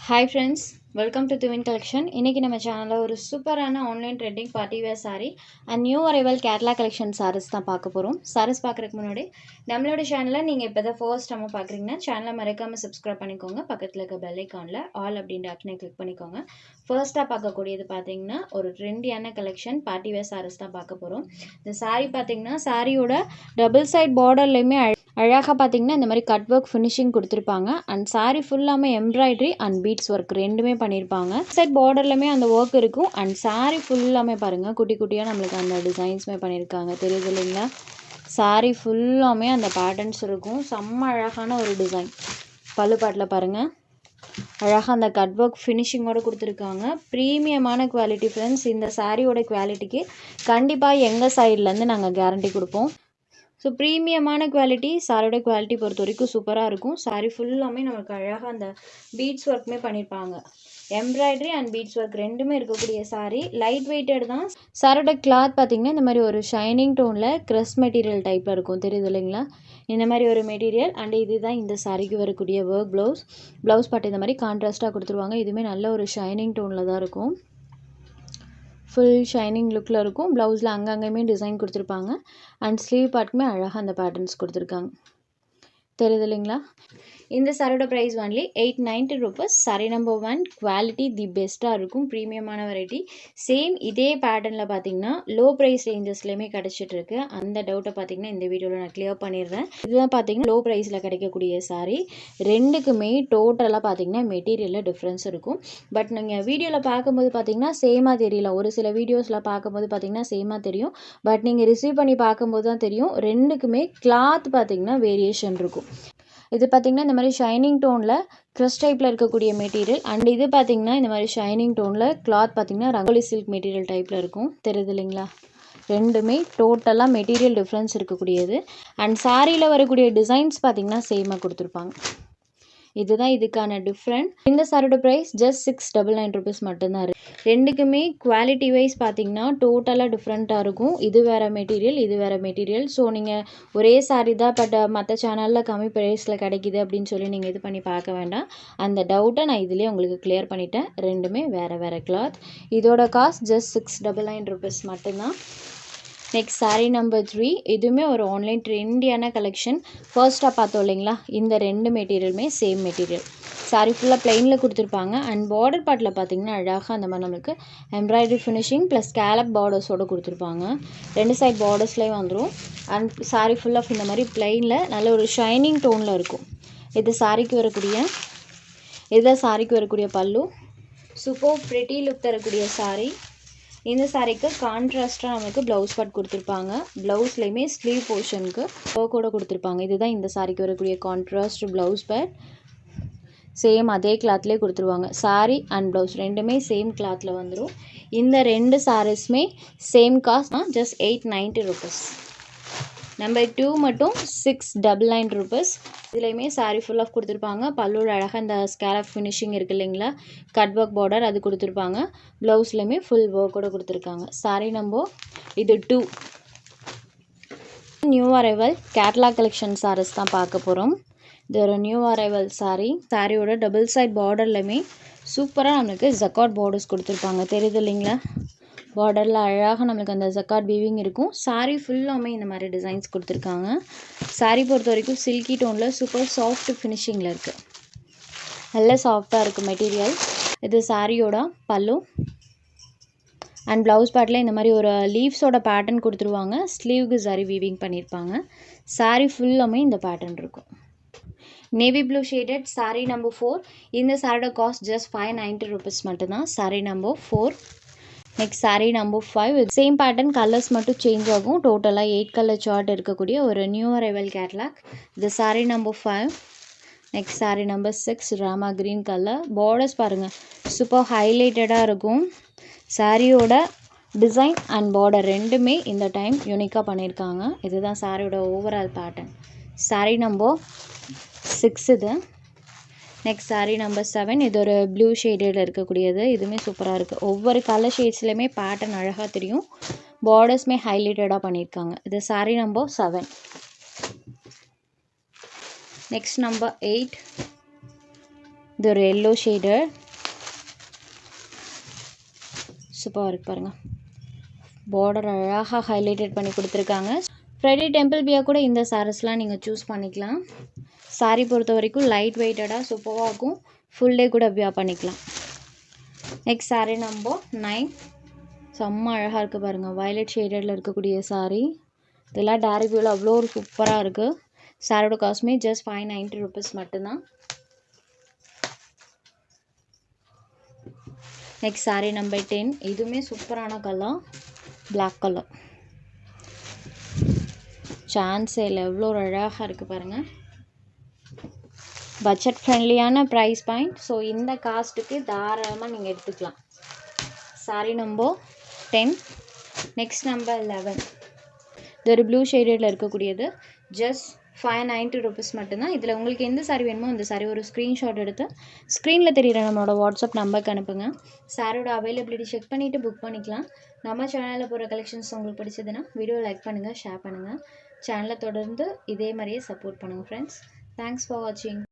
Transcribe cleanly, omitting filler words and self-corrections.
Hi friends, welcome to Twin Collection. இன்னைக்கு நம்ம சேனல்ல ஒரு சூப்பரான online trending party wear saree and new arrival Kerala collection sarees தான் பார்க்க போறோம். sarees பார்க்கறதுக்கு முன்னாடி நம்மளோட சேனலை நீங்க இப்பதான் ஃபர்ஸ்ட் டைம் பார்க்கறீங்கன்னா சேனலை மறக்காம subscribe பண்ணிக்கோங்க. பக்கத்துல இருக்க பெல் ஐகான்ல ஆல் அப்படிங்கற ஆப்ஷனை கிளிக் பண்ணிக்கோங்க. ஃபர்ஸ்டா பார்க்கக்கூடியது பாத்தீங்கன்னா ஒரு ட்ரெண்டியான கலெக்ஷன் பார்ட்டி வேர் sarees தான் பார்க்க போறோம். இந்த saree பாத்தீங்கன்னா சாரியோட டபுள் சைடு பார்டர்லயுமே அழகாக பார்த்தீங்கன்னா இந்த மாதிரி கட் ஒர்க் ஃபினிஷிங் கொடுத்துருப்பாங்க அண்ட் சாரீ ஃபுல்லாமே எம்ப்ராய்டரி அண்ட் பீட்ஸ் ஒர்க் ரெண்டுமே பண்ணியிருப்பாங்க. சைட் பார்டர்லையுமே அந்த ஒர்க் இருக்கும் அண்ட் சாரீ ஃபுல்லாமே பாருங்கள் குட்டி குட்டியாக நம்மளுக்கு அந்த டிசைன்ஸுமே பண்ணியிருக்காங்க. தெரியுது இல்லைங்களா? சாரீ ஃபுல்லாமே அந்த பேட்டர்ன்ஸ் இருக்கும். செம்ம அழகான ஒரு டிசைன். பல்லுப்பாட்டில் பாருங்கள் அழகாக அந்த கட் ஒர்க் ஃபினிஷிங்கோடு கொடுத்துருக்காங்க. ப்ரீமியமான குவாலிட்டி ஃப்ரெண்ட்ஸ். இந்த சாரியோட குவாலிட்டிக்கு கண்டிப்பாக எங்கள் சைட்லேருந்து நாங்கள் கேரண்டி கொடுப்போம். ஸோ ப்ரீமியமான குவாலிட்டி, சாரியோட குவாலிட்டி பொறுத்த வரைக்கும் சூப்பராக இருக்கும். சாரி ஃபுல்லாமே நமக்கு அழகாக அந்த பீட்ஸ் ஒர்க்குமே பண்ணியிருப்பாங்க. எம்ப்ராய்டரி அண்ட் பீட்ஸ் ஒர்க் ரெண்டுமே இருக்கக்கூடிய சாரி. லைட் வெயிட்டட் தான். சாரியோட கிளாத் பார்த்திங்கன்னா இந்த மாதிரி ஒரு ஷைனிங் டோனில் க்ரஸ் மெட்டீரியல் டைப்பில் இருக்கும். தெரியுது இல்லைங்களா? இந்த மாதிரி ஒரு மெட்டீரியல் அண்ட் இதுதான் இந்த சாரிக்கு வரக்கூடிய ஒர்க் ப்ளவுஸ் பாட்டு இந்த மாதிரி கான்ட்ராஸ்ட்டாக கொடுத்துருவாங்க. இதுவுமே நல்ல ஒரு ஷைனிங் டோனில் தான் இருக்கும். ஃபுல் ஷைனிங் லுக்கில் இருக்கும். ப்ளவுஸில் அங்கங்கேயுமே டிசைன் கொடுத்துருப்பாங்க அண்ட் ஸ்லீவ் பார்ட்டுக்குமே அழகாக அந்த பேட்டர்ன்ஸ் கொடுத்துருக்காங்க. தெரியுது இல்லைங்களா? இந்த சாரியோட price only 890 rupees. Sari number 1 quality the பெஸ்ட்டாக இருக்கும். ப்ரீமியமான வெரைட்டி. சேம் இதே பேட்டர்னில் பார்த்தீங்கன்னா லோ ப்ரைஸ் ரேஞ்சஸ்லையுமே கிடச்சிட்டு இருக்கு. அந்த டவுட்டை பார்த்தீங்கன்னா இந்த வீடியோவில் நான் கிளியர் பண்ணிடுறேன். இதுதான் பார்த்தீங்கன்னா லோ ப்ரைஸில் கிடைக்கக்கூடிய சாரி. ரெண்டுக்குமே டோட்டலாக பார்த்தீங்கன்னா மெட்டீரியலில் டிஃப்ரென்ஸ் இருக்கும். பட் நீங்கள் வீடியோவில் பார்க்கும்போது பார்த்தீங்கன்னா சேமாக தெரியல. ஒரு சில வீடியோஸில் பார்க்கும்போது பார்த்தீங்கன்னா சேமாக தெரியும். பட் நீங்கள் ரிசீவ் பண்ணி பார்க்கும்போது தான் தெரியும் ரெண்டுக்குமே கிளாத் பார்த்தீங்கன்னா வேரியேஷன் இருக்கும். இது பார்த்திங்கன்னா இந்த மாதிரி ஷைனிங் டோனில் க்ரஷ் டைப்பில் இருக்கக்கூடிய மெட்டீரியல் அண்ட் இது பார்த்திங்கன்னா இந்த மாதிரி ஷைனிங் டோனில் கிளாத் பார்த்திங்கன்னா ரங்கோலி சில்க் மெட்டீரியல் டைப்பில் இருக்கும். தெரியுது இல்லைங்களா? ரெண்டுமே டோட்டலாக மெட்டீரியல் டிஃப்ரென்ஸ் இருக்கக்கூடியது அண்ட் சாரியில் வரக்கூடிய டிசைன்ஸ் பார்த்திங்கன்னா சேமாக கொடுத்துருப்பாங்க. இதுதான் இதுக்கான டிஃப்ரெண்ட். இந்த சாரியோட ப்ரைஸ் ஜஸ்ட் 699 rupees மட்டும்தான் இருக்குது. ரெண்டுக்குமே குவாலிட்டி வைஸ் பார்த்தீங்கன்னா டோட்டலாக டிஃப்ரெண்ட்டாக இருக்கும். இது வேறு மெட்டீரியல், இது வேறு மெட்டீரியல். ஸோ நீங்கள் ஒரே சாரி தான் பட் மற்ற சேனலில் கம்மி ப்ரைஸில் கிடைக்கிது அப்படின்னு சொல்லி நீங்கள் இது பண்ணி பார்க்க வேண்டாம். அந்த டவுட்டை நான் இதுலேயே உங்களுக்கு கிளியர் பண்ணிட்டேன். ரெண்டுமே வேறு வேறு கிளாத். இதோட காஸ்ட் ஜஸ்ட் 699 rupees மட்டும்தான். Next sari number 3. இதுவுமே ஒரு ஆன்லைன் ட்ரெண்டியான கலெக்ஷன். ஃபர்ஸ்ட்டாக பார்த்தோம் இல்லைங்களா? இந்த ரெண்டு மெட்டீரியலுமே சேம் மெட்டீரியல். சாரீ ஃபுல்லாக பிளெயினில் கொடுத்துருப்பாங்க அண்ட் பார்டர் பார்ட்டில் பார்த்தீங்கன்னா அழகாக அந்த மாதிரி நம்மளுக்கு எம்ப்ராய்டரி ஃபினிஷிங் ப்ளஸ் ஸ்கேலப் பார்டர்ஸோடு கொடுத்துருப்பாங்க. ரெண்டு சைட் பார்டர்ஸ்லேயும் வந்துடும் அண்ட் சாரீ ஃபுல்லாக இந்த மாதிரி பிளெயினில் நல்ல ஒரு ஷைனிங் டோனில் இருக்கும். இது சாரிக்கு வரக்கூடிய பல்லு. சூப்பர் ப்ரிட்டி லுக் தரக்கூடிய சாரீ. இந்த சாரீக்கு கான்ட்ராஸ்ட்டாக நமக்கு ப்ளவுஸ் பார்ட் கொடுத்துருப்பாங்க. ப்ளவுஸ்லேயுமே ஸ்லீவ் போர்ஷனுக்கு ஒர்க்கோட கொடுத்துருப்பாங்க. இதுதான் இந்த சாரீக்கு வரக்கூடிய கான்ட்ராஸ்ட் ப்ளவுஸ் பார்ட். சேம் அதே கிளாத்லேயே கொடுத்துருவாங்க. சாரீ அண்ட் ப்ளவுஸ் ரெண்டுமே சேம் கிளாத்தில் வந்துடும். இந்த ரெண்டு சாரீஸுமே சேம் காஸ்ட் தான், ஜஸ்ட் 890 rupees. நம்பர் 2 மட்டும் 699 rupees. இதுலேயுமே சாரீ ஃபுல் ஆஃப் கொடுத்துருப்பாங்க. பல்லூர் அழகாக இந்த ஸ்கேலப் ஃபினிஷிங் இருக்குது இல்லைங்களா? கட் ஒர்க் பார்டர் அது கொடுத்துருப்பாங்க. ப்ளவுஸ்லேயுமே ஃபுல் ஒர்க்கோடு கொடுத்துருக்காங்க. சாரீ நம்பர் இது 2. New arrival Kerala collection saris தான் பார்க்க போகிறோம். இது ஒரு நியூ அரைவல் சாரியோட டபுள் சைட் பார்டர்லையுமே சூப்பராக நம்மளுக்கு ஜக்காட் பார்டர்ஸ் கொடுத்துருப்பாங்க. தெரியுது இல்லைங்களா? பார்டரில் அழகாக நம்மளுக்கு அந்த ஜக்காட் வீவிங் இருக்கும். சாரீ ஃபுல்லாமே இந்த மாதிரி டிசைன்ஸ் கொடுத்துருக்காங்க. சாரீ பொறுத்த வரைக்கும் சில்கி டோனில் சூப்பர் சாஃப்ட் ஃபினிஷிங்கில் இருக்குது. நல்ல சாஃப்டாக இருக்குது மெட்டீரியல். இது சாரியோட பல்லு அண்ட் ப்ளவுஸ் பார்ட்டில் இந்த மாதிரி ஒரு லீவ்ஸோட பேட்டர்ன் கொடுத்துருவாங்க. ஸ்லீவுக்கு சாரி வீவிங் பண்ணியிருப்பாங்க. சாரீ ஃபுல்லாமே இந்த பேட்டர்ன் இருக்கும். Navy blue shaded sari number 4. இந்த சாரியோட காஸ்ட் ஜஸ்ட் 590 rupees மட்டும்தான். Sari number 4. Next sari number 5. Same pattern, colours மட்டும் சேஞ்ச் ஆகும். டோட்டலாக 8 கலர் சார்ட் இருக்கக்கூடிய ஒரு நியூ அரைவல் கேட்லாக். இது sari number 5. Next sari number 6 Rama green colour. Borders பாருங்கள் சூப்பர் ஹைலைட்டடாக இருக்கும். சாரியோட டிசைன் அண்ட் பார்டர் ரெண்டுமே இந்த டைம் யூனிக்காக பண்ணியிருக்காங்க. இதுதான் சாரியோட ஓவரால் பேட்டர்ன். சாரீ நம்பர் 6 இது. Next sari number 7. இது ஒரு ப்ளூ ஷேடில் இருக்கக்கூடியது. இதுவுமே சூப்பராக இருக்குது. ஒவ்வொரு கலர் ஷேட்ஸ்லையுமே பேட்டர்ன் அழகாக தெரியும். பார்டர்ஸுமே ஹைலைட்டடாக பண்ணியிருக்காங்க. இது சாரீ நம்பர் 7. Next number 8. இது ஒரு எல்லோ ஷேடு, சூப்பராக இருக்குது பாருங்கள். பார்டர் அழகாக ஹைலைட்டட் பண்ணி கொடுத்துருக்காங்க. ஃப்ரைடே டெம்பிள் வியா கூட இந்த சாரீஸ்லாம் நீங்கள் சூஸ் பண்ணிக்கலாம். சாரீ பொறுத்த வரைக்கும் லைட் வெயிட்டடாக சூப்பராக இருக்கும். ஃபுல் டே கூட வியா பண்ணிக்கலாம். Next sari number 9. செம்ம அழகாக இருக்குது பாருங்கள். வயலட் ஷேடடில் இருக்கக்கூடிய சாரீ. இதெல்லாம் டேரி வியூவில் அவ்வளோ ஒரு சூப்பராக இருக்குது. சாரியோட காஸ்ட்மே ஜஸ்ட் 590 rupees மட்டும்தான். Next sari number 10. இதுவுமே சூப்பரான கலர், பிளாக் கலர். சான்ஸே இல்லை, எவ்வளோ அழகாக இருக்குது பாருங்கள். பட்ஜெட் ஃப்ரெண்ட்லியான ப்ரைஸ் பாயிண்ட். ஸோ இந்த காஸ்ட்டுக்கு தாராளமாக நீங்கள் எடுத்துக்கலாம். சாரீ நம்பர் 10. Next number 11. இது ஒரு ப்ளூ ஷேடில் இருக்கக்கூடியது. ஜஸ்ட் 590 rupees மட்டும்தான். இதில் உங்களுக்கு எந்த சாரீ வேணுமோ அந்த சாரீ ஒரு ஸ்க்ரீன்ஷாட் எடுத்து ஸ்க்ரீனில் தெரிகிற நம்மளோட வாட்ஸ்அப் நம்பருக்கு அனுப்புங்க. சாரியோட அவைலபிலிட்டி செக் பண்ணிவிட்டு புக் பண்ணிக்கலாம். நம்ம சேனலில் போகிற கலெக்ஷன்ஸ் உங்களுக்கு பிடிச்சதுன்னா வீடியோ லைக் பண்ணுங்கள், ஷேர் பண்ணுங்கள். சேனலை தொடர்ந்து இதே மாதிரியே சப்போர்ட் பண்ணுங்கள் ஃப்ரெண்ட்ஸ். தேங்க்ஸ் ஃபார் வாட்சிங்.